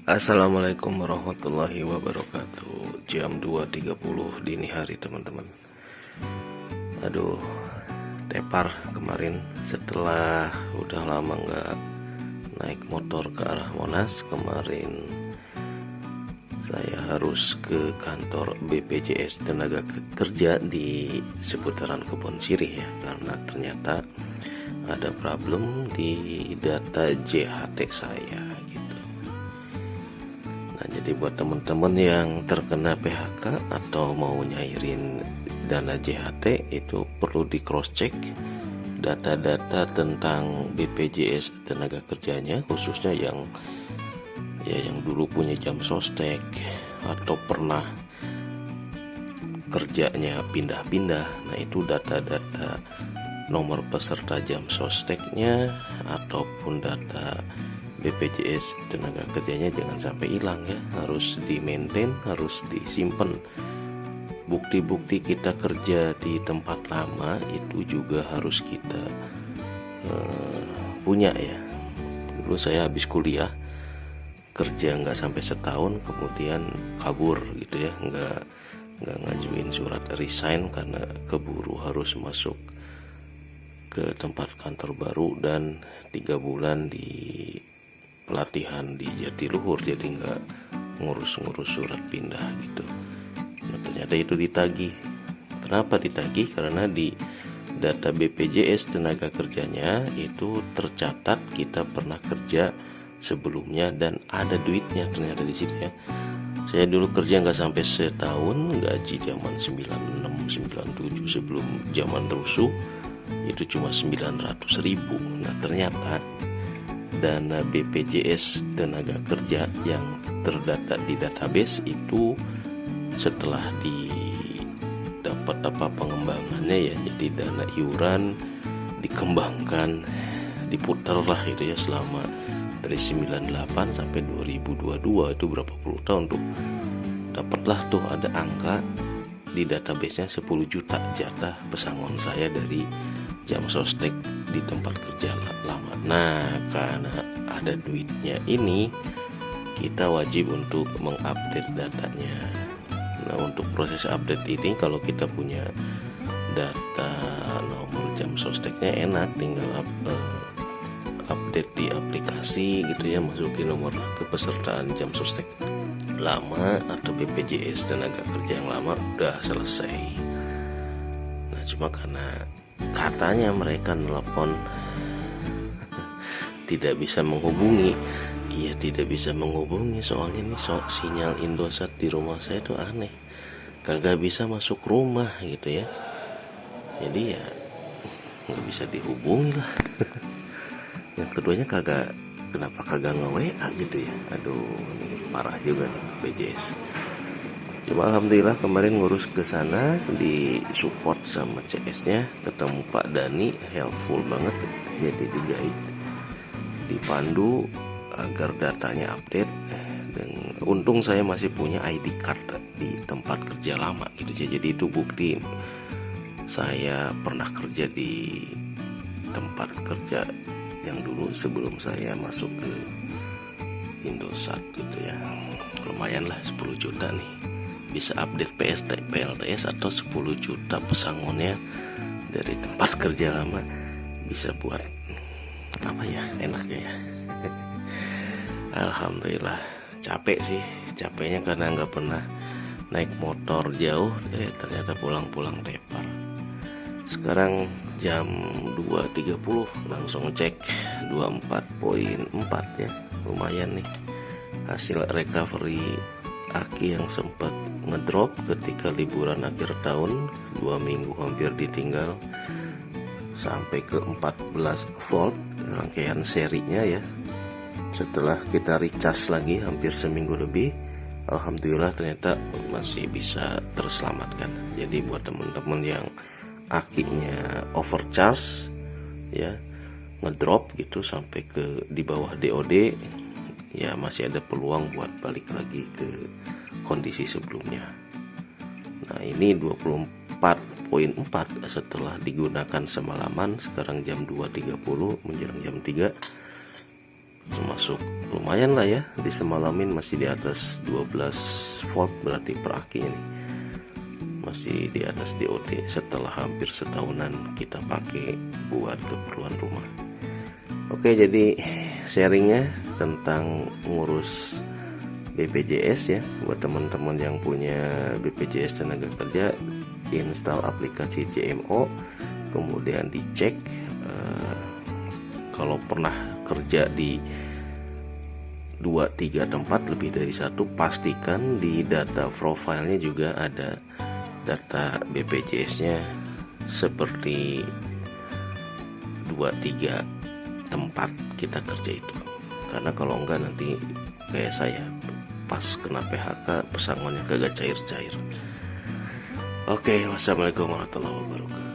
Assalamualaikum warahmatullahi wabarakatuh. Jam 2.30 dini hari teman-teman. Aduh, tepar kemarin setelah udah lama nggak naik motor ke arah Monas. Kemarin saya harus ke kantor BPJS Tenaga Kerja di seputaran Kebon Sirih ya, karena ternyata ada problem di data JHT saya gitu. Nah, jadi buat teman-teman yang terkena PHK atau mau nyairin dana JHT, itu perlu di cross check data-data tentang BPJS Tenaga Kerjanya, khususnya yang dulu punya jam sostek atau pernah kerjanya pindah-pindah. Nah, itu data-data nomor peserta jam sosteknya ataupun data BPJS Tenaga Kerjanya jangan sampai hilang ya, harus di maintain, harus disimpan. Bukti-bukti kita kerja di tempat lama itu juga harus kita punya ya. Dulu saya habis kuliah kerja nggak sampai setahun, kemudian kabur gitu ya, nggak ngajuin surat resign karena keburu harus masuk ke tempat kantor baru dan 3 bulan di pelatihan di Jatiluhur, jadi nggak ngurus-ngurus surat pindah gitu. Nah, ternyata itu ditagih. Kenapa ditagih? Karena di data BPJS Tenaga Kerjanya itu tercatat kita pernah kerja sebelumnya dan ada duitnya ternyata di situ ya. Saya dulu kerja nggak sampai setahun, gaji zaman 96, 97 sebelum zaman rusuh itu cuma 900.000. Nah, ternyata dana BPJS Tenaga Kerja yang terdata di database itu setelah didapat pengembangannya ya, jadi dana iuran dikembangkan, diputar lah itu ya selama dari 98 sampai 2022, itu berapa puluh tahun tuh, dapatlah tuh ada angka di database-nya 10 juta jatah pesangon saya dari jam sostek di tempat kerja lama. Nah, karena ada duitnya ini, kita wajib untuk mengupdate datanya. Nah, untuk proses update ini kalau kita punya data nomor jam sosteknya enak, tinggal update di aplikasi gitu ya, masukin nomor kepesertaan jam sostek lama atau BPJS Tenaga Kerja yang lama, udah selesai. Nah, cuma karena katanya mereka nelpon tidak bisa menghubungi. Iya, tidak bisa menghubungi, soalnya ini sinyal Indosat di rumah saya tuh aneh, kagak bisa masuk rumah gitu ya, jadi ya nggak bisa dihubungi lah. Yang keduanya kenapa kagak nge-WA gitu ya. Aduh, ini parah juga nih BPJS. Cuma alhamdulillah kemarin ngurus ke sana, di support sama CS-nya, ketemu Pak Dani, helpful banget. Jadi di-guide, dipandu agar datanya update. Dan untung saya masih punya ID card di tempat kerja lama gitu ya. Jadi itu bukti saya pernah kerja di tempat kerja yang dulu sebelum saya masuk ke Indosat gitu ya. Lumayan lah, 10 juta nih, bisa update PLTS atau 10 juta pesangonnya dari tempat kerja lama, bisa buat apa ya, enaknya ya. Alhamdulillah. Capek sih, capeknya karena nggak pernah naik motor jauh, ternyata pulang-pulang tepar. Sekarang jam 2.30 langsung cek 24.4 ya, lumayan nih hasil recovery aki yang sempat ngedrop ketika liburan akhir tahun, 2 minggu hampir ditinggal, sampai ke 14 volt rangkaian serinya ya. Setelah kita recharge lagi hampir seminggu lebih, alhamdulillah ternyata masih bisa terselamatkan. Jadi buat teman-teman yang akinya overcharge ya, ngedrop gitu sampai ke di bawah DOD ya, masih ada peluang buat balik lagi ke kondisi sebelumnya. Nah, ini 24.4 setelah digunakan semalaman, sekarang jam 2.30 menjelang jam 3 termasuk lumayan lah ya, disemalamin masih di atas 12 volt berarti per akinya nih, masih di atas DOD setelah hampir setahunan kita pakai buat keperluan rumah. Oke, jadi sharingnya tentang ngurus BPJS ya, buat teman-teman yang punya BPJS tenaga kerja, install aplikasi JMO, kemudian dicek kalau pernah kerja di 2-3 tempat lebih dari satu, pastikan di data profilnya juga ada data BPJS-nya seperti 2-3 tempat kita kerja itu. Karena kalau enggak nanti kayak saya pas kena PHK pesangonnya kagak cair-cair. Oke, wassalamualaikum warahmatullahi wabarakatuh.